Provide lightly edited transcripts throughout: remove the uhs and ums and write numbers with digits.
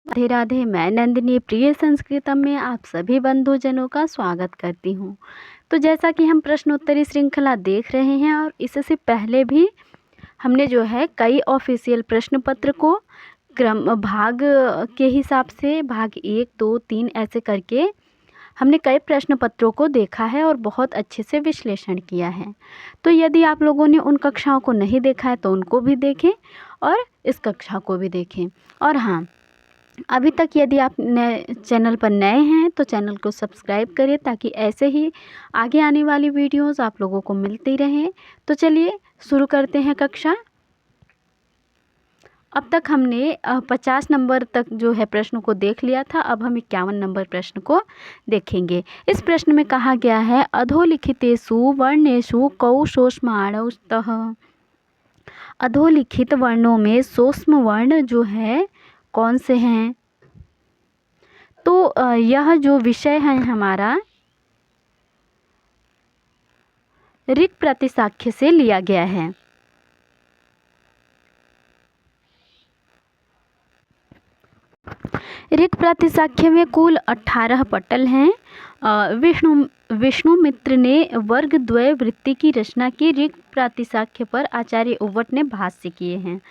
राधे राधे। मैं नंदिनी प्रिय संस्कृतम में आप सभी बंधुजनों का स्वागत करती हूँ। तो जैसा कि हम प्रश्नोत्तरी श्रृंखला देख रहे हैं और इससे पहले भी हमने जो है कई ऑफिशियल प्रश्न पत्र को क्रम भाग के हिसाब से भाग 1, 2, 3 ऐसे करके हमने कई प्रश्न पत्रों को देखा है और बहुत अच्छे से विश्लेषण किया है। तो यदि आप लोगों ने उन कक्षाओं को नहीं देखा है तो उनको भी देखें और इस कक्षा को भी देखें। और हाँ, अभी तक यदि आप नए चैनल पर नए हैं तो चैनल को सब्सक्राइब करें ताकि ऐसे ही आगे आने वाली वीडियोस आप लोगों को मिलती रहें। तो चलिए शुरू करते हैं कक्षा। अब तक हमने 50 नंबर तक जो है प्रश्न को देख लिया था। अब हम 51 नंबर प्रश्न को देखेंगे। इस प्रश्न में कहा गया है अधोलिखितेषु वर्णेषु कौ सोष्माणौ स्तः। अधोलिखित वर्णों में सूक्ष्म वर्ण जो है कौन से हैं? तो यह जो विषय है हमारा ऋक् प्रतिसाख्य से लिया गया है। ऋक् प्रतिसाख्य में कुल 18 पटल हैं। विष्णुमित्र ने वर्ग द्वय वृत्ति की रचना की ऋक् प्रतिसाख्य पर आचार्य उव्वट ने भाष्य किए हैं।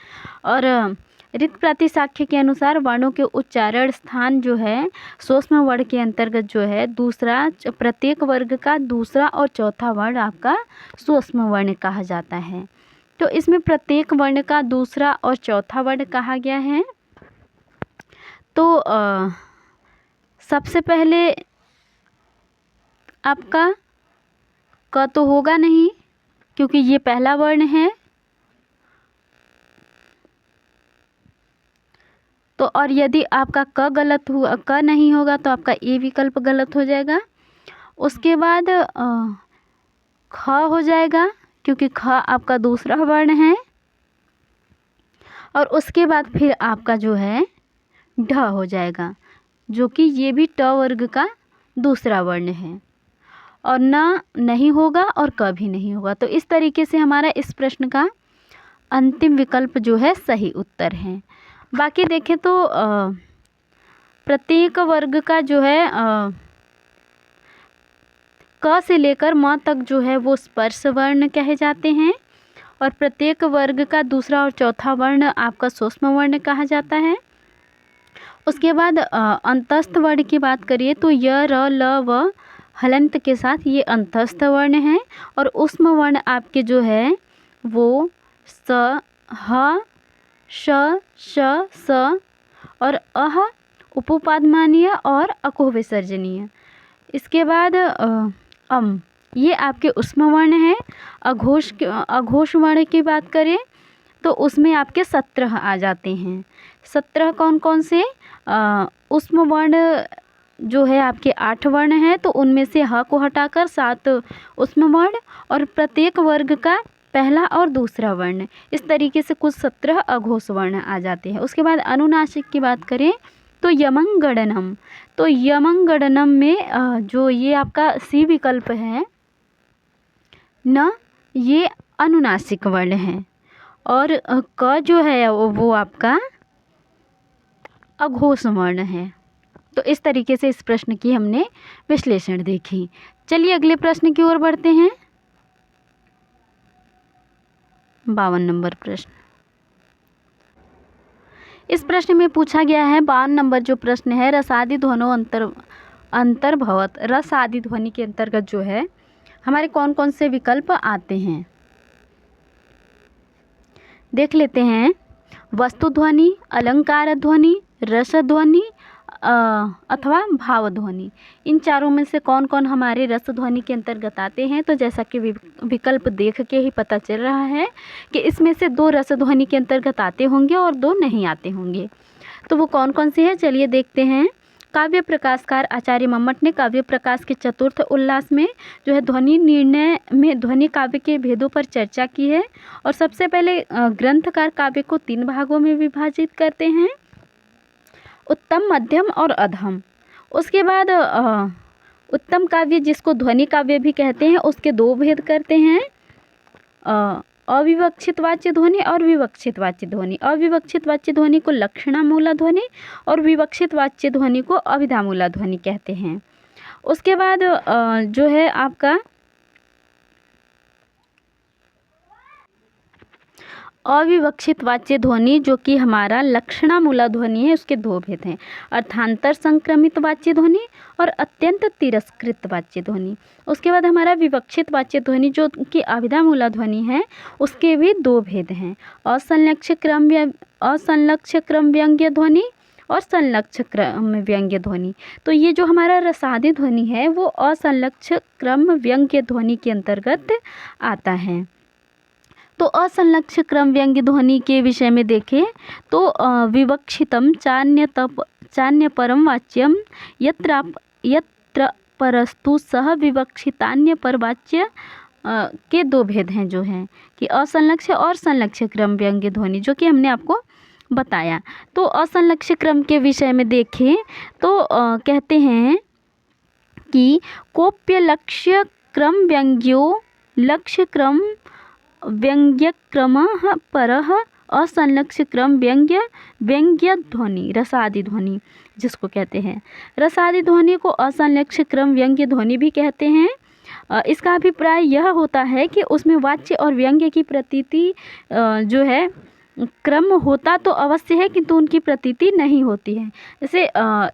और ऋक् प्रतिसाख्य के अनुसार वर्णों के उच्चारण स्थान जो है सूक्ष्म वर्ण के अंतर्गत जो है दूसरा, प्रत्येक वर्ग का दूसरा और चौथा वर्ण आपका सूक्ष्म वर्ण कहा जाता है। तो इसमें प्रत्येक वर्ण का दूसरा और चौथा वर्ण कहा गया है। तो सबसे पहले आपका क तो होगा नहीं क्योंकि ये पहला वर्ण है। तो और यदि आपका क गलत हुआ, क नहीं होगा तो आपका ए विकल्प गलत हो जाएगा। उसके बाद ख हो जाएगा क्योंकि ख आपका दूसरा वर्ण है। और उसके बाद फिर आपका जो है ढ हो जाएगा जो कि ये भी ट वर्ग का दूसरा वर्ण है। और न नहीं होगा और क भी नहीं होगा। तो इस तरीके से हमारा इस प्रश्न का अंतिम विकल्प जो है सही उत्तर है। बाकी देखें तो प्रत्येक वर्ग का जो है क से लेकर म तक जो है वो स्पर्श वर्ण कहे जाते हैं। और प्रत्येक वर्ग का दूसरा और चौथा वर्ण आपका सूक्ष्म वर्ण कहा जाता है। उसके बाद अंतस्थ वर्ण की बात करिए तो य, र, ल, व हलंत के साथ ये अंतस्थ वर्ण है। और ऊष्म वर्ण आपके जो है वो स, ह, श, श, स और अह उपोपादमानीय और अकुह विसर्जनीय। इसके बाद ये आपके ऊष्म वर्ण है। अघोष वर्ण की बात करें तो उसमें आपके 17 आ जाते हैं। 17 कौन कौन से? ऊष्म वर्ण जो है आपके 8 वर्ण है तो उनमें से ह को हटाकर 7 ऊष्म वर्ण और प्रत्येक वर्ग का पहला और दूसरा वर्ण। इस तरीके से कुल 17 अघोष वर्ण आ जाते हैं। उसके बाद अनुनासिक की बात करें तो यमंगडनम। तो यमंगडनम में जो ये आपका सी विकल्प है न, ये अनुनासिक वर्ण है। और क जो है वो आपका अघोष वर्ण है। तो इस तरीके से इस प्रश्न की हमने विश्लेषण देखी। चलिए अगले प्रश्न की ओर बढ़ते हैं। 52 नंबर प्रश्न। इस प्रश्न में पूछा गया है 52 नंबर जो प्रश्न है रसादि ध्वनो अंतर्भवत। रस आदि ध्वनि के अंतर्गत जो है हमारे कौन कौन से विकल्प आते हैं देख लेते हैं। वस्तु ध्वनि, अलंकार ध्वनि, रस ध्वनि अथवा भाव ध्वनि। इन चारों में से कौन कौन हमारे रस ध्वनि के अंतर्गत आते हैं? तो जैसा कि विकल्प देख के ही पता चल रहा है कि इसमें से 2 रस ध्वनि के अंतर्गत आते होंगे और 2 नहीं आते होंगे। तो वो कौन कौन से हैं चलिए देखते हैं। काव्य प्रकाशकार आचार्य मम्मट ने काव्य प्रकाश के चतुर्थ उल्लास में जो है ध्वनि निर्णय में ध्वनि काव्य के भेदों पर चर्चा की है। और सबसे पहले ग्रंथकार काव्य को 3 भागों में विभाजित करते हैं, उत्तम, मध्यम और अधम। उसके बाद उत्तम काव्य जिसको ध्वनि काव्य भी कहते हैं उसके 2 भेद करते हैं, अविवक्षित वाच्य ध्वनि और विवक्षित वाच्य ध्वनि। अविवक्षित वाच्य ध्वनि को लक्षणामूला ध्वनि और विवक्षित वाच्य ध्वनि को अभिधामूला ध्वनि कहते हैं। उसके बाद जो है आपका अविवक्षित वाच्य ध्वनि जो कि हमारा लक्षणामूला ध्वनि है, उसके दो भेद हैं, अर्थांतर संक्रमित वाच्य ध्वनि और अत्यंत तिरस्कृत वाच्य ध्वनि। उसके बाद हमारा विवक्षित वाच्य ध्वनि जो कि अभिधामूला ध्वनि है, उसके भी दो भेद हैं, असंलक्ष्य क्रम व्यंग्य ध्वनि और संलक्ष्य क्रम व्यंग्य ध्वनि। तो ये जो हमारा रसादी ध्वनि है वो असंलक्ष्य क्रम व्यंग्य ध्वनि के अंतर्गत आता है। तो असंलक्ष्य क्रम व्यंग्य ध्वनि के विषय में देखें तो विवक्षितम चान्य परम वाच्यम यत्र परस्तु सह विवक्षितान्य पर वाच्य के दो भेद हैं जो हैं कि असंलक्ष्य और संलक्ष्य क्रम व्यंग्य ध्वनि, जो कि हमने आपको बताया। तो असंलक्ष्य क्रम के विषय में देखें तो कहते हैं कि कोप्य लक्ष्य क्रम व्यंग्यो लक्ष्य क्रम व्यंग्यक्रमः परः असंलक्ष्य क्रम व्यंग्य ध्वनि रसादी ध्वनि जिसको कहते हैं। रसादी ध्वनि को असंलक्ष्य क्रम व्यंग्य ध्वनि भी कहते हैं। इसका अभिप्राय यह होता है कि उसमें वाच्य और व्यंग्य की प्रतीति जो है क्रम होता तो अवश्य है किंतु उनकी प्रतीति नहीं होती है। जैसे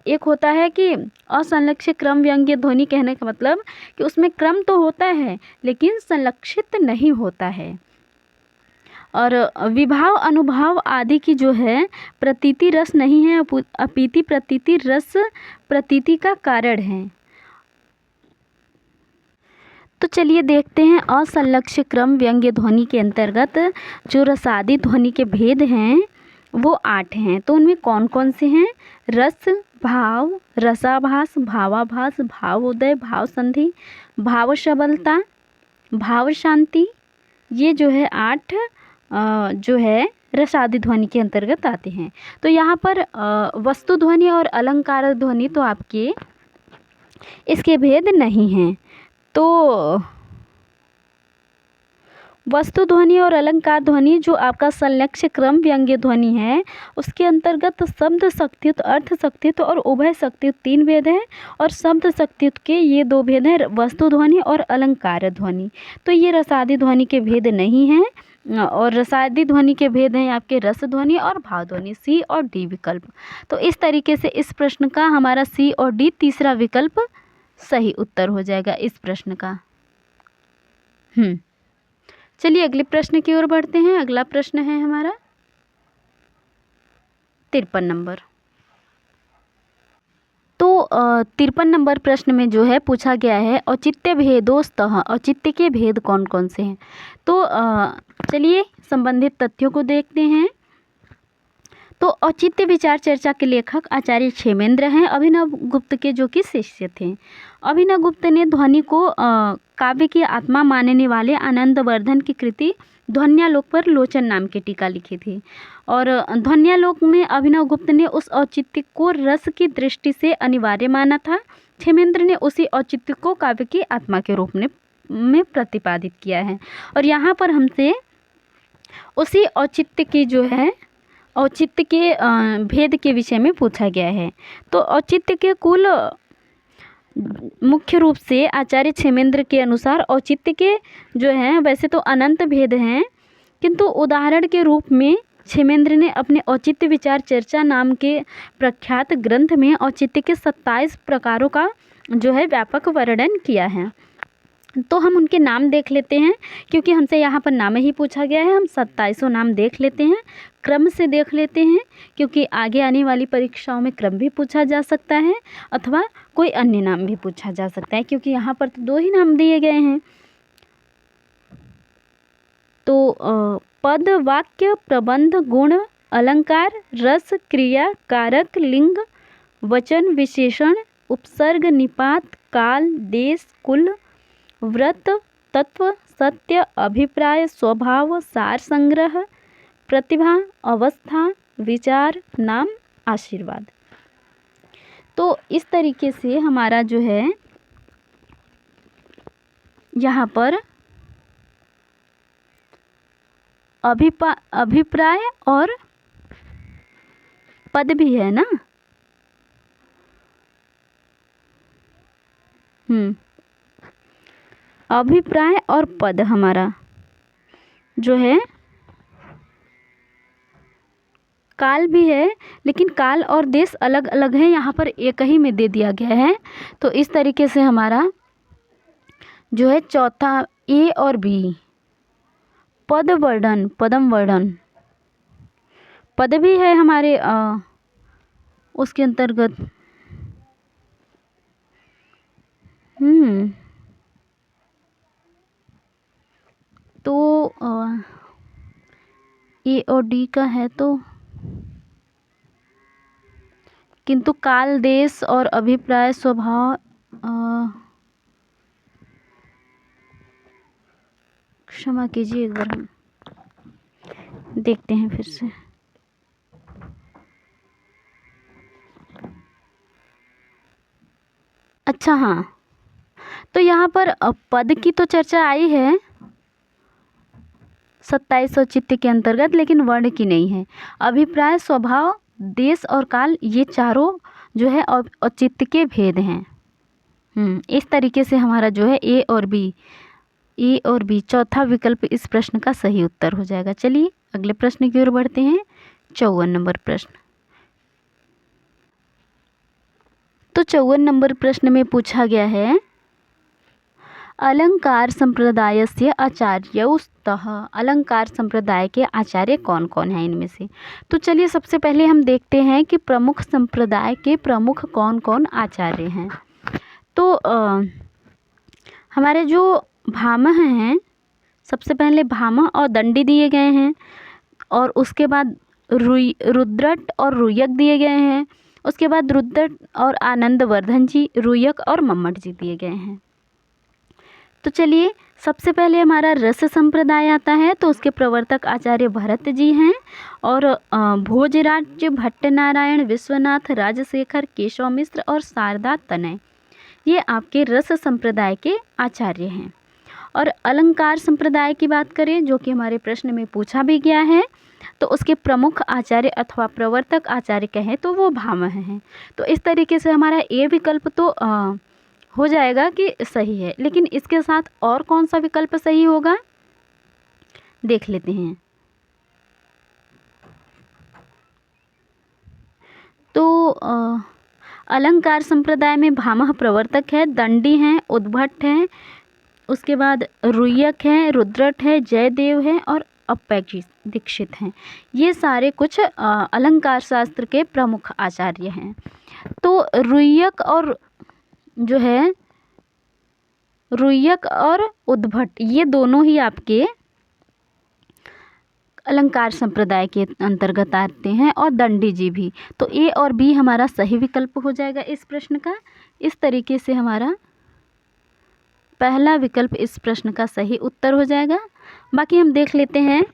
एक होता है कि असंलक्ष्य क्रम व्यंग्य ध्वनि कहने का मतलब कि उसमें क्रम तो होता है लेकिन संलक्षित नहीं होता है। और विभाव अनुभाव आदि की जो है प्रतीति रस नहीं है, अपिति प्रतीति रस प्रतीति का कारण है। तो चलिए देखते हैं असंलक्ष्य क्रम व्यंग्य ध्वनि के अंतर्गत जो रसादी ध्वनि के भेद हैं वो 8 हैं। तो उनमें कौन कौन से हैं? रस, भाव, रसाभास, भावाभास, भावोदय, भाव संधि, भाव सबलता, भाव शांति, ये जो है 8 जो है रसादी ध्वनि के अंतर्गत आते हैं। तो यहाँ पर वस्तु ध्वनि और अलंकार ध्वनि तो आपके इसके भेद नहीं हैं। तो वस्तु ध्वनि और अलंकार ध्वनि जो आपका संलक्ष्य क्रम व्यंग्य ध्वनि है उसके अंतर्गत शब्द शक्तियुक्त, अर्थ शक्तियुक्त और उभय शक्तियुक्त 3 भेद हैं और शब्द शक्तियुक्त के ये 2 भेद हैं, वस्तु ध्वनि और अलंकार ध्वनि। तो ये रसादी ध्वनि के भेद नहीं हैं। और रसादी ध्वनि के भेद हैं आपके रस ध्वनि और भाव ध्वनि, सी और डी विकल्प। तो इस तरीके से इस प्रश्न का हमारा सी और डी तीसरा विकल्प सही उत्तर हो जाएगा इस प्रश्न का। चलिए अगले प्रश्न की ओर बढ़ते हैं। अगला प्रश्न है हमारा 53 नंबर। तो 53 नंबर प्रश्न में जो है पूछा गया है औचित्य भेदोस्तः, औचित्य के भेद कौन कौन से हैं। तो चलिए संबंधित तथ्यों को देखते हैं। तो औचित्य विचार चर्चा के लेखक आचार्य क्षेमेंद्र हैं, अभिनव गुप्त के जो कि शिष्य थे। अभिनव गुप्त ने ध्वनि को काव्य की आत्मा मानने वाले आनंदवर्धन की कृति ध्वन्यालोक पर लोचन नाम की टीका लिखी थी। और ध्वन्यालोक में अभिनव गुप्त ने उस औचित्य को रस की दृष्टि से अनिवार्य माना था। क्षेमेंद्र ने उसी औचित्य को काव्य की आत्मा के रूप में प्रतिपादित किया है। और यहाँ पर हमसे उसी औचित्य की जो है औचित्य के भेद के विषय में पूछा गया है। तो औचित्य के कुल मुख्य रूप से आचार्य क्षेमेंद्र के अनुसार औचित्य के जो हैं वैसे तो अनंत भेद हैं, किंतु उदाहरण के रूप में क्षेमेंद्र ने अपने औचित्य विचार चर्चा नाम के प्रख्यात ग्रंथ में औचित्य के 27 प्रकारों का जो है व्यापक वर्णन किया है। तो हम उनके नाम देख लेते हैं, क्योंकि हमसे यहाँ पर नाम ही पूछा गया है। हम 27 नाम देख लेते हैं, क्रम से देख लेते हैं, क्योंकि आगे आने वाली परीक्षाओं में क्रम भी पूछा जा सकता है अथवा कोई अन्य नाम भी पूछा जा सकता है, क्योंकि यहाँ पर तो 2 ही नाम दिए गए हैं। तो पद, वाक्य, प्रबंध, गुण, अलंकार, रस, क्रिया, कारक, लिंग, वचन, विशेषण, उपसर्ग, निपात, काल, देश, कुल, व्रत, तत्व, सत्य, अभिप्राय, स्वभाव, सार संग्रह, प्रतिभा, अवस्था, विचार, नाम, आशीर्वाद। तो इस तरीके से हमारा जो है यहाँ पर अभिप्राय और पद भी है ना। अभिप्राय और पद हमारा जो है, काल भी है लेकिन काल और देश अलग अलग है, यहाँ पर एक ही में दे दिया गया है। तो इस तरीके से हमारा जो है चौथा ए और बी, पद वर्णन, पदम वर्णन, पद भी है हमारे उसके अंतर्गत। तो ए और डी का है तो, किंतु काल, देश और अभिप्राय, स्वभाव, क्षमा कीजिए, एक बार हम देखते हैं फिर से। अच्छा हाँ, तो यहाँ पर पद की तो चर्चा आई है 27 औचित्य के अंतर्गत, लेकिन वर्ण की नहीं है। अभिप्राय, स्वभाव, देश और काल, ये चारों जो है औचित्य के भेद हैं। इस तरीके से हमारा जो है ए और बी चौथा विकल्प इस प्रश्न का सही उत्तर हो जाएगा। चलिए अगले प्रश्न की ओर बढ़ते हैं। 54 नंबर प्रश्न। तो 54 नंबर प्रश्न में पूछा गया है, अलंकार संप्रदायस्य आचार्यौस्तः, अलंकार संप्रदाय के आचार्य कौन कौन हैं इनमें से। तो चलिए सबसे पहले हम देखते हैं कि प्रमुख संप्रदाय के प्रमुख कौन कौन आचार्य हैं। तो हमारे जो भामह हैं, सबसे पहले भामह और दंडी दिए गए हैं, और उसके बाद रुद्रट और रुयक दिए गए हैं। उसके बाद रुद्रट और आनंदवर्धन जी, रुयक और मम्मट जी दिए गए हैं। तो चलिए सबसे पहले हमारा रस संप्रदाय आता है, तो उसके प्रवर्तक आचार्य भरत जी हैं, और भोजराज, भट्टनारायण, विश्वनाथ, राजशेखर, केशव मिश्र और शारदा तनय, ये आपके रस संप्रदाय के आचार्य हैं। और अलंकार संप्रदाय की बात करें, जो कि हमारे प्रश्न में पूछा भी गया है, तो उसके प्रमुख आचार्य अथवा प्रवर्तक आचार्य कहें तो वो भामह हैं। तो इस तरीके से हमारा ए विकल्प तो हो जाएगा कि सही है, लेकिन इसके साथ और कौन सा विकल्प सही होगा देख लेते हैं। तो अलंकार संप्रदाय में भामह प्रवर्तक है, दंडी हैं, उद्भट हैं, उसके बाद रुयक हैं, रुद्रट है, जयदेव है और अपेक्षित दीक्षित हैं। ये सारे कुछ अलंकार शास्त्र के प्रमुख आचार्य हैं। तो रुयक और उद्भट, ये दोनों ही आपके अलंकार संप्रदाय के अंतर्गत आते हैं, और दंडी जी भी। तो ए और बी हमारा सही विकल्प हो जाएगा इस प्रश्न का। इस तरीके से हमारा पहला विकल्प इस प्रश्न का सही उत्तर हो जाएगा। बाकी हम देख लेते हैं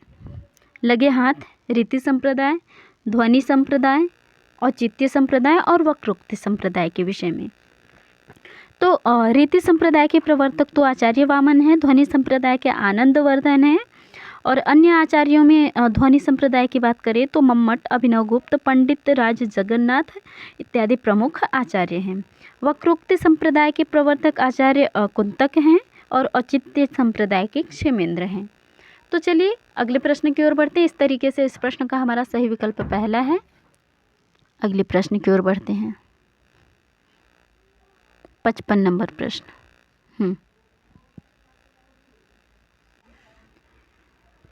लगे हाथ, रीति संप्रदाय, ध्वनि संप्रदाय, औचित्य संप्रदाय और वक्रोक्ति संप्रदाय के विषय में। तो रीति संप्रदाय के प्रवर्तक तो आचार्य वामन है, ध्वनि संप्रदाय के आनंदवर्धन है, और अन्य आचार्यों में ध्वनि संप्रदाय की बात करें तो मम्मट, अभिनवगुप्त, पंडित राज जगन्नाथ इत्यादि प्रमुख आचार्य हैं। वक्रोक्ति संप्रदाय के प्रवर्तक आचार्य कुंतक हैं, और औचित्य संप्रदाय के क्षेमेंद्र हैं। तो चलिए अगले प्रश्न की ओर बढ़ते हैं। इस तरीके से इस प्रश्न का हमारा सही विकल्प पहला है। अगले प्रश्न की ओर बढ़ते हैं। 55 नंबर प्रश्न।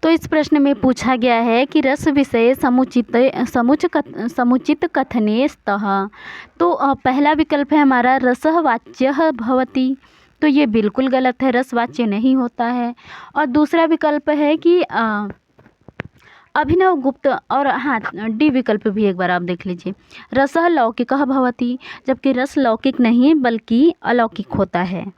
तो इस प्रश्न में पूछा गया है कि रस विषय समुचित कथने स्तः। तो पहला विकल्प है हमारा रसः वाच्यः भवति, तो ये बिल्कुल गलत है, रस वाच्य नहीं होता है। और दूसरा विकल्प है कि अभिनव गुप्त, और हाँ डी विकल्प भी एक बार आप देख लीजिए, रसः लौकिकः भवति, जबकि रस लौकिक नहीं बल्कि अलौकिक होता है।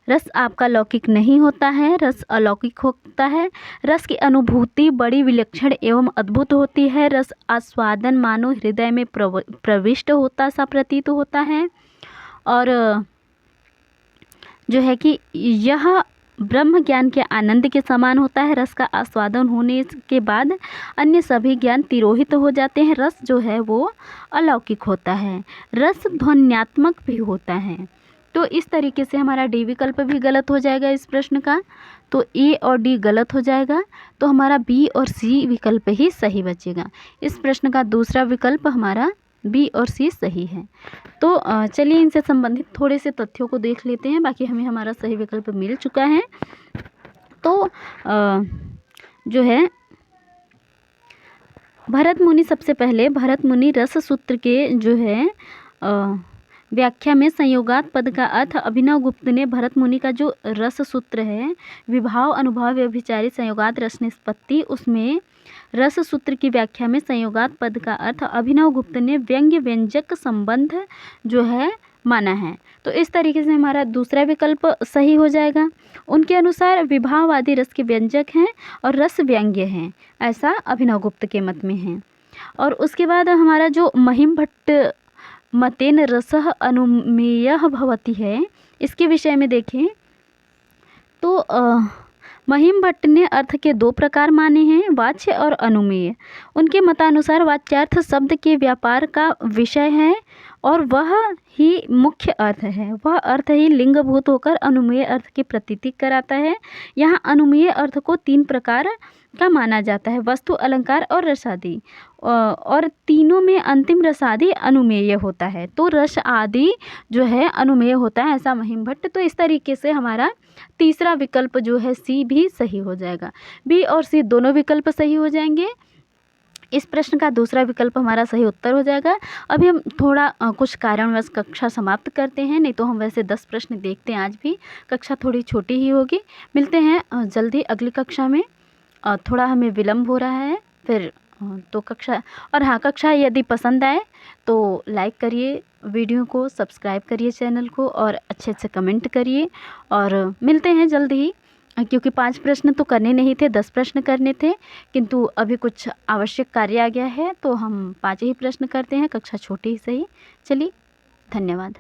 रस आपका लौकिक नहीं होता है, रस अलौकिक होता है। रस की अनुभूति बड़ी विलक्षण एवं अद्भुत होती है। रस आस्वादन मानो हृदय में प्रविष्ट होता सा प्रतीत होता है, और जो है कि यह ब्रह्म ज्ञान के आनंद के समान होता है। रस का आस्वादन होने के बाद अन्य सभी ज्ञान तिरोहित हो जाते हैं। रस जो है वो अलौकिक होता है। रस ध्वन्यात्मक भी होता है। तो इस तरीके से हमारा डी विकल्प भी गलत हो जाएगा इस प्रश्न का। तो ए और डी गलत हो जाएगा, तो हमारा बी और सी विकल्प ही सही बचेगा। इस प्रश्न का दूसरा विकल्प हमारा बी और सी सही है। तो चलिए इनसे संबंधित थोड़े से तथ्यों को देख लेते हैं। बाकी हमें हमारा सही विकल्प मिल चुका है। तो जो है भरत मुनि, सबसे पहले भरत मुनि रस सूत्र के जो है व्याख्या में संयोगात पद का अर्थ अभिनव गुप्त ने भरत मुनि का जो रस सूत्र है विभाव अनुभव व्यभिचारी संयोगात रस निष्पत्ति, उसमें रस सूत्र की व्याख्या में संयोगात पद का अर्थ अभिनव गुप्त ने व्यंग्य व्यंजक संबंध जो है माना है। तो इस तरीके से हमारा दूसरा विकल्प सही हो जाएगा। उनके अनुसार विभाववादी रस के व्यंजक हैं और रस व्यंग्य हैं, ऐसा अभिनव गुप्त के मत में है। और उसके बाद हमारा जो महिम भट्ट मतेन रसः अनुमेयः भवति है, इसके विषय में देखें तो महिम भट्ट ने अर्थ के दो प्रकार माने हैं, वाच्य और अनुमेय। उनके मतानुसार वाच्यार्थ शब्द के व्यापार का विषय है और वह ही मुख्य अर्थ है। वह अर्थ ही लिंगभूत होकर अनुमेय अर्थ की प्रतीति कराता है। यहाँ अनुमेय अर्थ को तीन प्रकार का माना जाता है, वस्तु, अलंकार और रसादि, और तीनों में अंतिम रसादि अनुमेय होता है। तो रस आदि जो है अनुमेय होता है, ऐसा महिम भट्ट। तो इस तरीके से हमारा तीसरा विकल्प जो है सी भी सही हो जाएगा। बी और सी दोनों विकल्प सही हो जाएंगे। इस प्रश्न का दूसरा विकल्प हमारा सही उत्तर हो जाएगा। अभी हम थोड़ा कुछ कारणवश कक्षा समाप्त करते हैं, नहीं तो हम वैसे 10 प्रश्न देखते हैं आज भी। कक्षा थोड़ी छोटी ही होगी। मिलते हैं जल्दी अगली कक्षा में। थोड़ा हमें विलम्ब हो रहा है फिर तो कक्षा, और हाँ, कक्षा यदि पसंद आए तो लाइक करिए, वीडियो को सब्सक्राइब करिए चैनल को, और अच्छे अच्छे कमेंट करिए। और मिलते हैं जल्द ही, क्योंकि 5 प्रश्न तो करने नहीं थे, 10 प्रश्न करने थे, किंतु अभी कुछ आवश्यक कार्य आ गया है तो हम 5 ही प्रश्न करते हैं। कक्षा छोटी ही सही। चलिए, धन्यवाद।